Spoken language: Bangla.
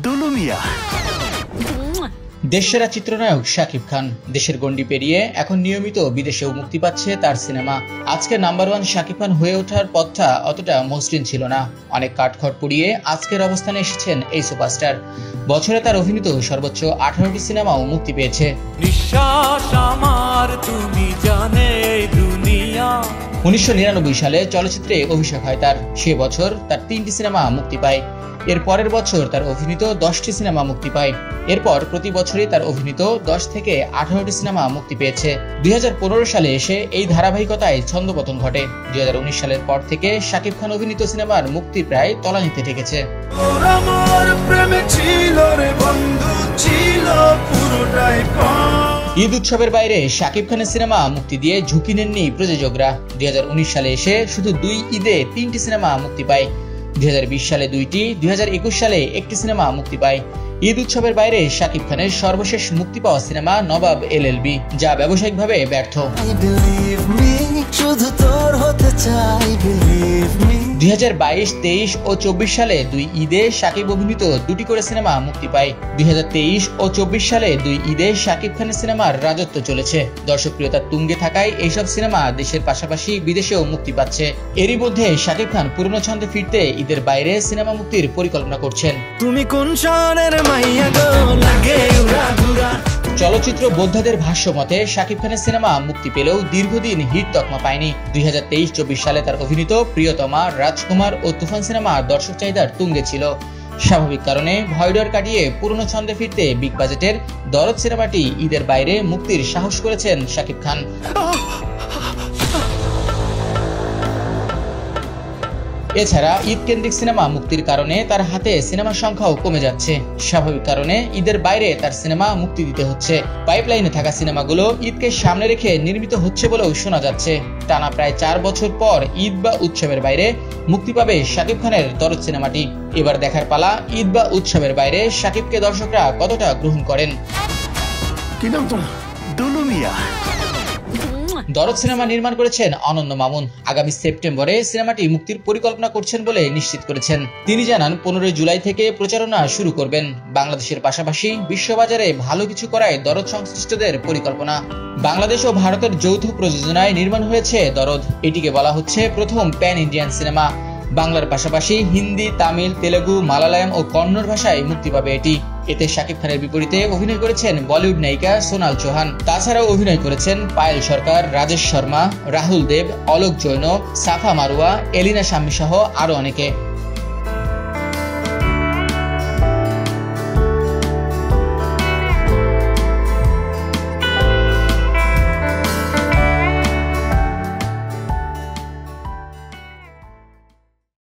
দুলু মিয়া। দেশসেরা চিত্রনায়ক শাকিব খান দেশের গণ্ডি পেরিয়ে এখন নিয়মিত বিদেশেও মুক্তি পাচ্ছে তার সিনেমা। আজকে নাম্বার 1 শাকিব খান হয়ে ওঠার পথটা অতটা মসৃণ ছিল না। অনেক কাঠখড় পুড়িয়ে আজকের অবস্থানে এসেছেন এই সুপারস্টার। বছরে তার অভিনীত সর্বোচ্চ 18টি সিনেমাও মুক্তি পেয়েছে। 1999 সালে চলচ্চিত্রে অভিষেক হয় তার। সে বছর তার 3টি সিনেমা মুক্তি পায়। এর পরের বছর তার অভিনীত 10টি সিনেমা মুক্তি পায়। এরপর প্রতি বছরই তার অভিনীত 10 থেকে 18টি সিনেমা মুক্তি পেয়েছে। 2015 সালে এসে এই ধারাবাহিকতায় ছন্দপতন ঘটে। 2019 সালের পর থেকে শাকিব খান অভিনীত সিনেমার মুক্তি প্রায় তলানিতে ঠেকেছে। ঈদ উৎসবের বাইরে শাকিব খানের সিনেমা মুক্তি দিয়ে ঝুঁকি নেননি প্রযোজকরা। 2019 সালে এসে শুধু 2 ঈদে 3টি সিনেমা মুক্তি পায়। 2020 সালে 2টি, 2021 সালে 1টি সিনেমা মুক্তি পায়। ঈদ উৎসবের বাইরে শাকিব খানের সর্বশেষ মুক্তি পাওয়া সিনেমা নবাব LLB, যা ব্যবসায়িকভাবে ব্যর্থ। 2022, 23 ও 24 সালে 2 ঈদে শাকিব অভিনীত 2টি করে সিনেমা মুক্তি পায়। 2023 ও 24 সালে 2 ঈদে শাকিব খানের সিনেমার রাজত্ব চলেছে। দর্শকপ্রিয়তার তুঙ্গে থাকায় এইসব সিনেমা দেশের পাশাপাশি বিদেশেও মুক্তি পাচ্ছে। এরই মধ্যে শাকিব খান পুরনো ছন্দে ফিরতে ঈদের বাইরে সিনেমা মুক্তির পরিকল্পনা করছেন। তুমি কোন শহরের মাইয়া গো লাগে উড়াধুরা। চলচ্চিত্র বোদ্ধাদের ভাষ্য মতে শাকিব খানের সিনেমা মুক্তি পেলেও দীর্ঘদিন হিট তকমা পায়নি। 2023-24 সালে তার অভিনীত প্রিয়তমা, রাজকুমার ও তুফান সিনেমা দর্শক চাহিদার তুঙ্গে ছিল। স্বাভাবিক কারণে ভয়ডর কাটিয়ে পুরনো ছন্দে ফিরতে বিগ বাজেটের দরদ সিনেমাটি ঈদের বাইরে মুক্তির সাহস করেছেন শাকিব খান। এছাড়া ঈদ কেন্দ্রিক সিনেমা মুক্তির কারণে তার হাতে সিনেমার সংখ্যাও কমে যাচ্ছে। স্বাভাবিক কারণে ঈদের বাইরে তার সিনেমা মুক্তি দিতে হচ্ছে। পাইপলাইনে থাকা সিনেমাগুলো ঈদকে সামনে রেখে নির্মিত হচ্ছে বলেও শোনা যাচ্ছে। টানা প্রায় 4 বছর পর ঈদ বা উৎসবের বাইরে মুক্তি পাবে শাকিব খানের দরদ সিনেমাটি। এবার দেখার পালা ঈদ বা উৎসবের বাইরে শাকিবকে দর্শকরা কতটা গ্রহণ করেন। কি নাম তোমার? দুলু মিয়া। দরদ সিনেমা নির্মাণ করেছেন অনন্য মামুন। আগামী সেপ্টেম্বরে সিনেমাটি মুক্তির পরিকল্পনা করছেন বলে নিশ্চিত করেছেন। তিনি জানান 15 জুলাই থেকে প্রচারণা শুরু করবেন। বাংলাদেশের পাশাপাশি বিশ্ববাজারে ভালো কিছু করায় দরদ সংশ্লিষ্টদের পরিকল্পনা। বাংলাদেশ ও ভারতের যৌথ প্রযোজনায় নির্মাণ হয়েছে দরদ। এটিকে বলা হচ্ছে প্রথম প্যান ইন্ডিয়ান সিনেমা। বাংলার পাশাপাশি হিন্দি, তামিল, তেলেগু, মালায়ালাম ও কন্নড় ভাষায় মুক্তি পাবে এটি। এতে শাকিব খানের বিপরীতে অভিনয় করেছেন বলিউড নায়িকা সোনাল চৌহান। তাছাড়াও অভিনয় করেছেন পায়েল সরকার, রাজেশ শর্মা, রাহুল দেব, অলোক জৈন, সাফা মারুয়া, এলিনা শাম্মী সহ আরো অনেকে।